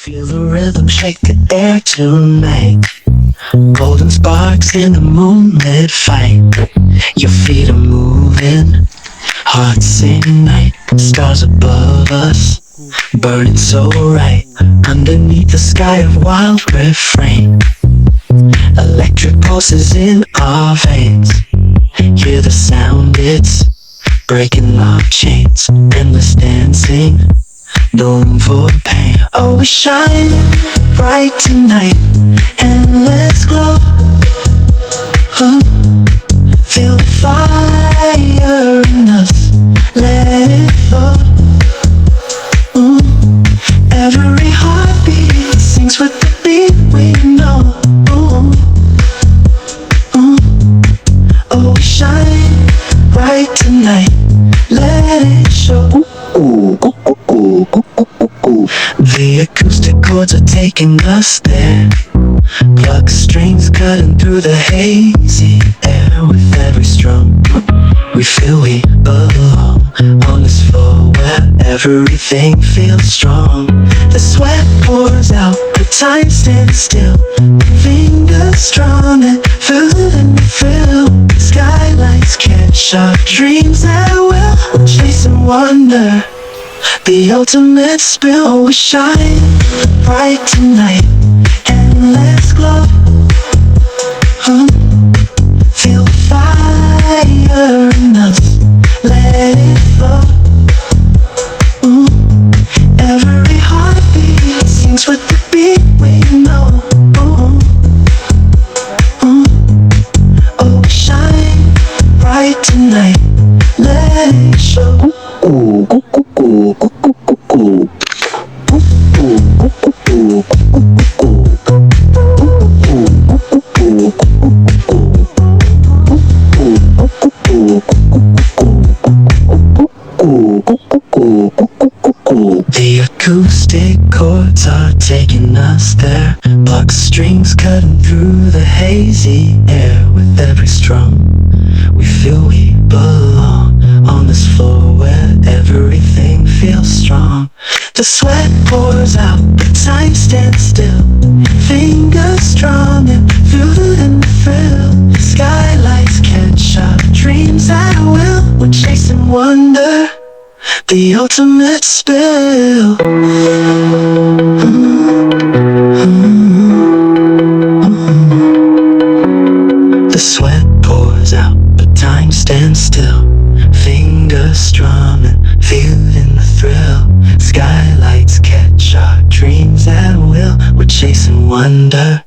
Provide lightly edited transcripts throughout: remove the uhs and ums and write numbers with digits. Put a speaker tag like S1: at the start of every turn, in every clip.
S1: Feel the rhythm shake the air tonight. Golden sparks in the moonlit fight. Your feet are moving, hearts ignite. Stars above us, burning so bright. Underneath the sky of wild refrain, electric pulses in our veins. Hear the sound, it's breaking our chains. Endless dancing, no room for pain. Oh, we shine bright tonight, endless glow. Feel the fire in us, let it flow. Every heartbeat sings with the beat we know. Oh, we shine bright tonight, let it show. The acoustic chords are taking us there. Pluck strings cutting through the hazy air. With every strum we feel we belong. On this floor where everything feels strong. The sweat pours out, the time stands still. Fingers strong and feeling the thrill. Skylights catch our dreams at will. Chasing wonder, the ultimate spill. We shine bright tonight, endless glow. Feel the fire in us, let it flow. Every heartbeat sings with the beat we know. Oh, we shine bright tonight, let it show. The acoustic chords are taking us there. Pluck strings cutting through the hazy air. With every strum we feel we belong. On this floor where everything feels strong. The sweat pours out, the time stands still. Fingers strong and feeling the thrill. Skylights catch our dreams at will. We're chasing wonder, the ultimate spill. The sweat pours out, but time stands still. Fingers strumming, feeling the thrill. Skylights catch our dreams at will. We're chasing wonder,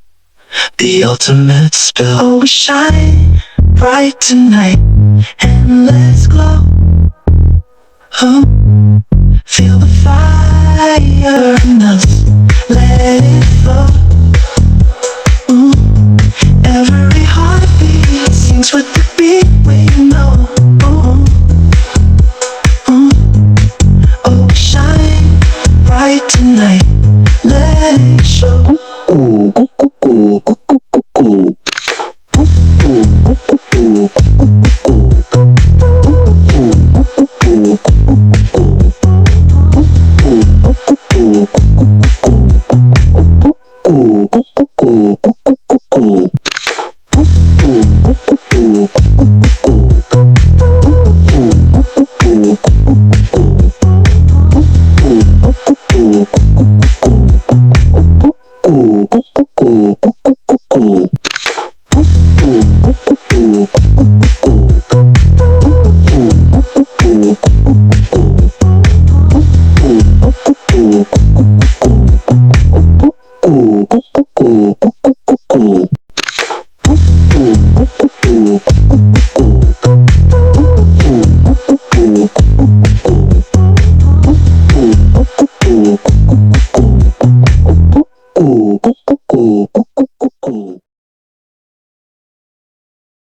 S1: the ultimate spill. Oh, we shine bright tonight, endless glow. Feel the fire in us,